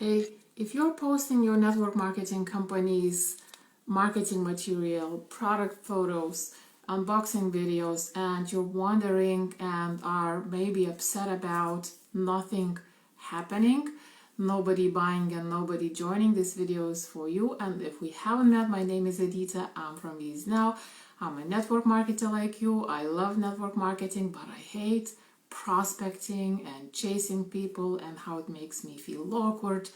Hey, if you're posting your network marketing company's marketing material, product photos, unboxing videos, and you're wondering and are maybe upset about nothing happening, nobody buying and nobody joining, this video is for you. And if we haven't met, my name is Edita, I'm from VIE Now. I'm a network marketer like you. I love network marketing, but I hate prospecting and chasing people and how it makes me feel awkward.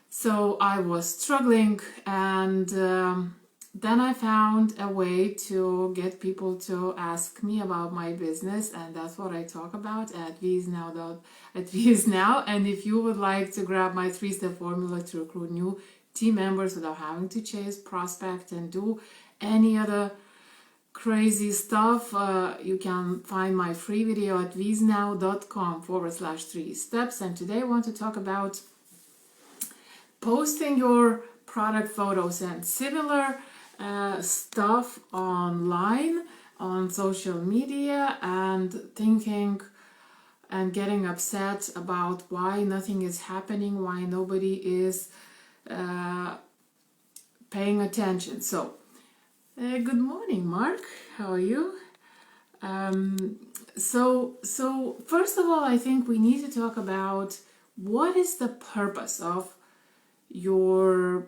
So I was struggling, and then I found a way to get people to ask me about my business, and that's what I talk about at VIE Now. And if you would like to grab my 3-step formula to recruit new team members without having to chase, prospect, and do any other crazy stuff, you can find my free video at viesnow.com/3 steps. And today I want to talk about posting your product photos and similar stuff online on social media and thinking and getting upset about why nothing is happening, why nobody is paying attention. So good morning, Mark. How are you? So first of all, I think we need to talk about what is the purpose of your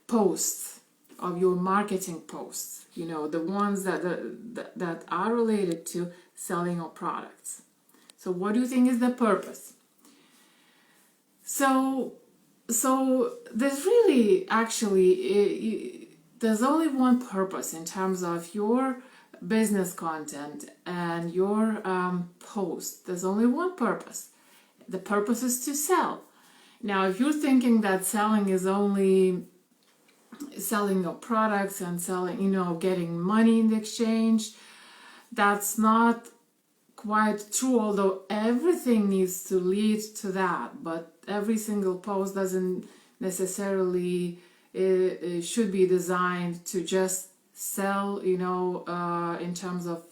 posts, of your marketing posts. You know, the ones that are related to selling your products. So, what do you think is the purpose? So there's really actually there's only one purpose in terms of your business content and your post. There's only one purpose. The purpose is to sell. Now, if you're thinking that selling is only selling your products and selling, getting money in the exchange, that's not quite true, although everything needs to lead to that. But every single post doesn't necessarily it should be designed to just sell, in terms of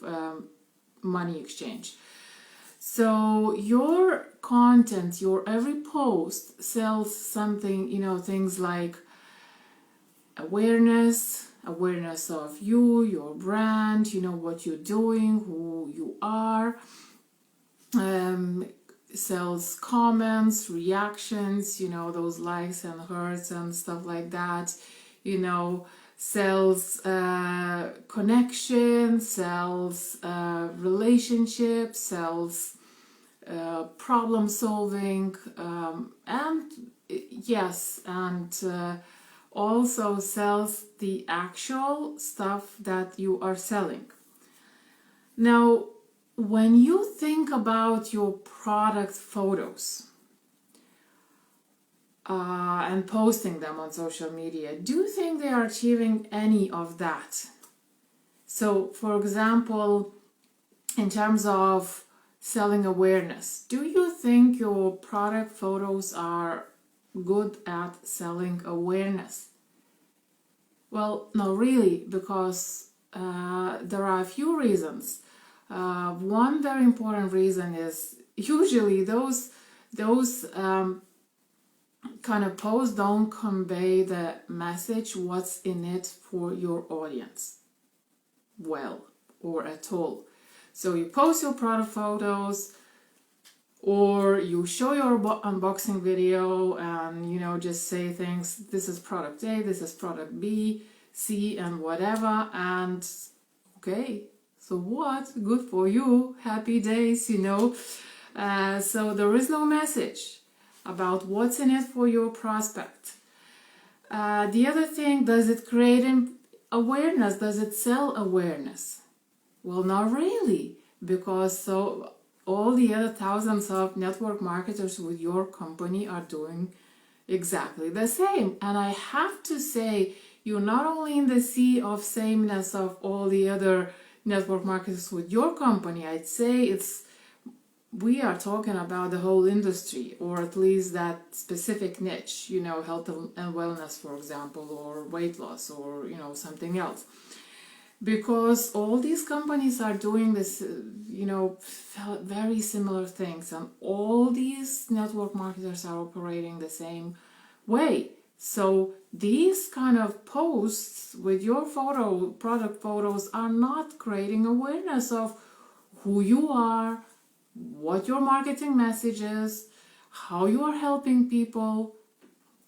money exchange. So your content, your every post sells something, things like awareness of you, your brand, what you're doing, who you are, sells comments, reactions, those likes and hearts and stuff like that, sells connection, sells relationships, sells problem solving, and yes, and also sells the actual stuff that you are selling. Now, when you think about your product photos and posting them on social media, do you think they are achieving any of that? So, for example, in terms of selling awareness, do you think your product photos are good at selling awareness? Well, no, really, because there are a few reasons. One very important reason is usually those kind of posts don't convey the message, what's in it for your audience, well, or at all. So you post your product photos, or you show your unboxing video and, just say things, this is product A, this is product B, C, and whatever, and okay, so what? Good for you, happy days, So there is no message about what's in it for your prospect. The other thing, does it create awareness? Does it sell awareness? Well, not really, because all the other thousands of network marketers with your company are doing exactly the same. And I have to say, you're not only in the sea of sameness of all the other network marketers with your company. I'd say we are talking about the whole industry, or at least that specific niche, health and wellness, for example, or weight loss, or, something else. because all these companies are doing this, very similar things, and all these network marketers are operating the same way. So these kind of posts with your product photos are not creating awareness of who you are, what your marketing message is, how you are helping people,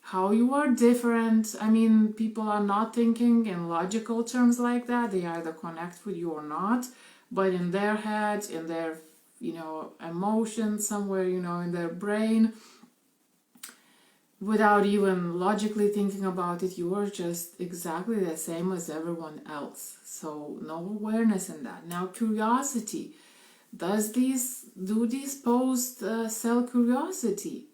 how you are different. I mean, people are not thinking in logical terms like that. They either connect with you or not, but in their head, in their, emotions somewhere, in their brain, without even logically thinking about it, you are just exactly the same as everyone else. So no awareness in that. Now, curiosity. Do these posts sell curiosity?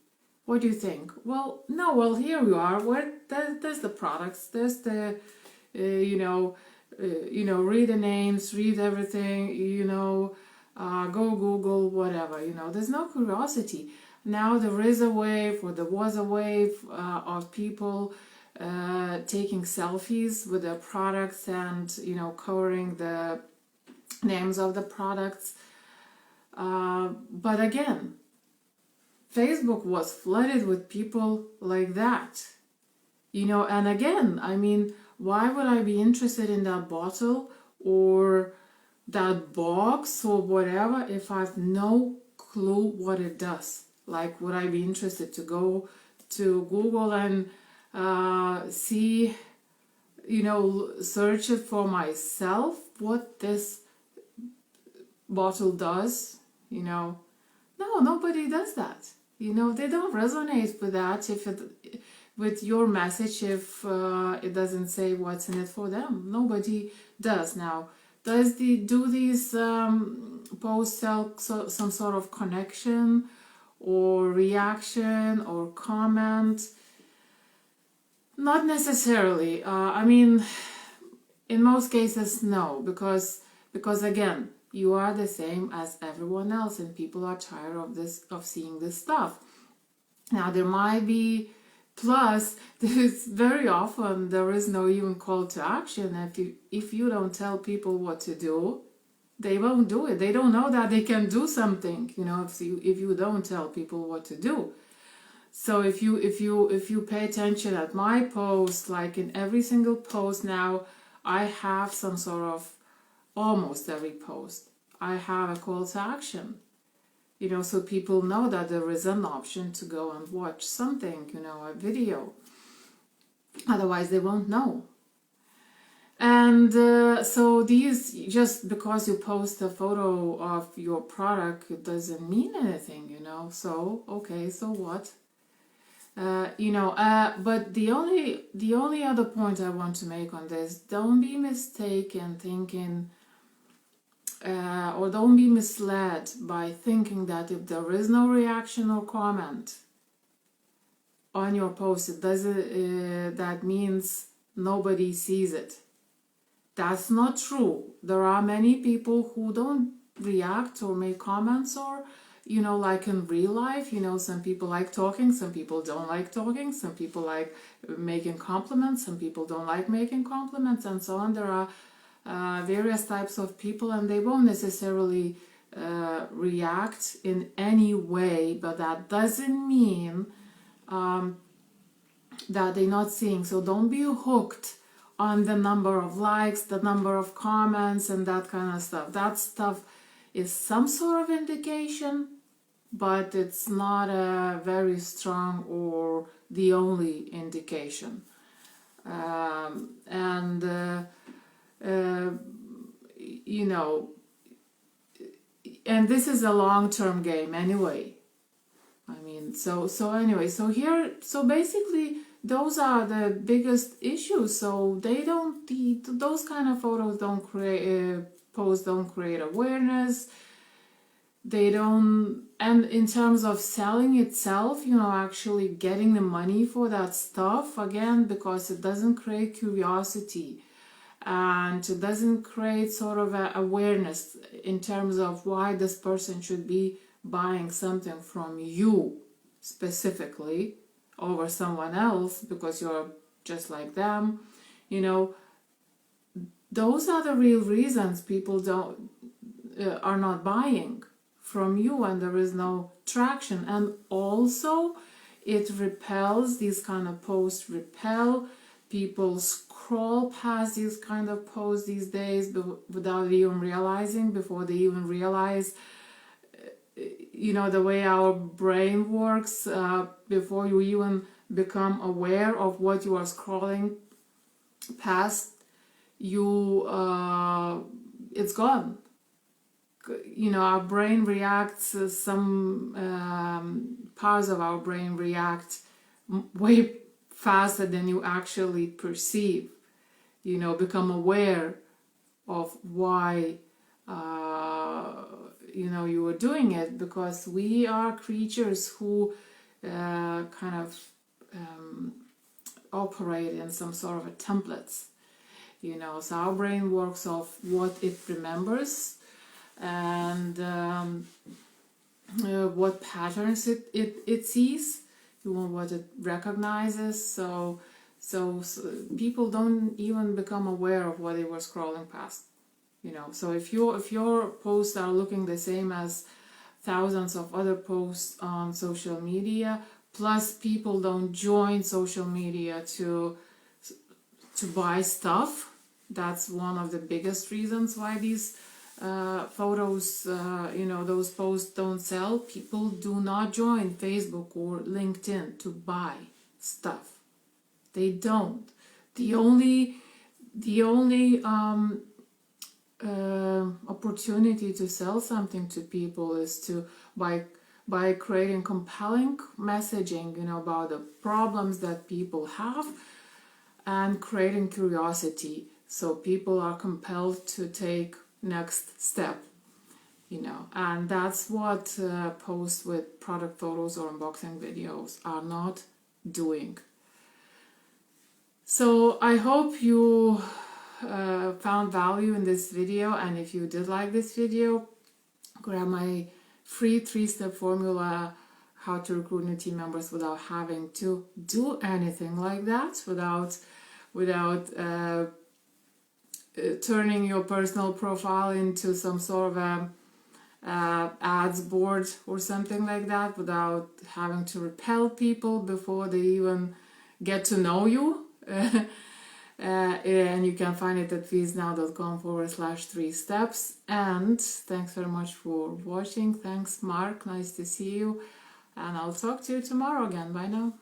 What do you think? Well, no. Well, here you are. There's the products. There's the, read the names, read everything. Go Google, whatever. There's no curiosity. Now there is a wave, or there was a wave of people taking selfies with their products and covering the names of the products. But again, Facebook was flooded with people like that. And again, I mean, why would I be interested in that bottle or that box or whatever if I have no clue what it does? Like, would I be interested to go to Google and see, search it for myself, what this bottle does? No, nobody does that. They don't resonate with that with your message if it doesn't say what's in it for them. Nobody does. Now, do these posts sell some sort of connection or reaction or comment? Not necessarily. I mean, in most cases, no, because again, you are the same as everyone else, and people are tired of seeing this stuff. Now, there might be plus. There's very often there is no even call to action. If you don't tell people what to do, they won't do it. They don't know that they can do something. If you don't tell people what to do. So if you pay attention at my post, like in every single post now, I have some sort of, almost every post, I have a call to action. So people know that there is an option to go and watch something, a video. Otherwise, they won't know. And so these, just because you post a photo of your product, it doesn't mean anything, So, okay, so what? But the only other point I want to make on this, don't be mistaken thinking, or don't be misled by thinking that if there is no reaction or comment on your post, it doesn't. That means nobody sees it. That's not true. There are many people who don't react or make comments, or like in real life, some people like talking, some people don't like talking, some people like making compliments, some people don't like making compliments, and so on. There are various types of people, and they won't necessarily react in any way, but that doesn't mean that they're not seeing. So don't be hooked on the number of likes, the number of comments, and that kind of stuff. That stuff is some sort of indication, but it's not a very strong or the only indication. And this is a long-term game anyway. I mean, so anyway, so basically those are the biggest issues. So those kind of photos don't create, posts don't create awareness. They don't, and in terms of selling itself, actually getting the money for that stuff, again, because it doesn't create curiosity and it doesn't create sort of a awareness in terms of why this person should be buying something from you specifically over someone else because you're just like them. those are the real reasons people are not buying from you, and there is no traction. And also it repels, these kind of posts repel. People scroll past these kind of posts these days without even realizing, before they even realize, the way our brain works. Before you even become aware of what you are scrolling past, it's gone. Our brain reacts, some parts of our brain react way faster than you actually perceive. Become aware of why you were doing it, because we are creatures who kind of operate in some sort of a templates. So our brain works off what it remembers, and what patterns it sees, what it recognizes. So people don't even become aware of what they were scrolling past. So if your posts are looking the same as thousands of other posts on social media, plus people don't join social media to buy stuff, that's one of the biggest reasons why these photos, those posts don't sell. People do not join Facebook or LinkedIn to buy stuff. They don't. The only opportunity to sell something to people is to by creating compelling messaging, about the problems that people have, and creating curiosity, so people are compelled to take next step, and that's what posts with product photos or unboxing videos are not doing. So I hope you found value in this video, and if you did like this video, grab my free 3-step formula, how to recruit new team members without having to do anything like that, without turning your personal profile into some sort of a ads board or something like that, without having to repel people before they even get to know you. And you can find it at feesnow.com/3steps. And thanks very much for watching. Thanks, Mark. Nice to see you. And I'll talk to you tomorrow again. Bye now.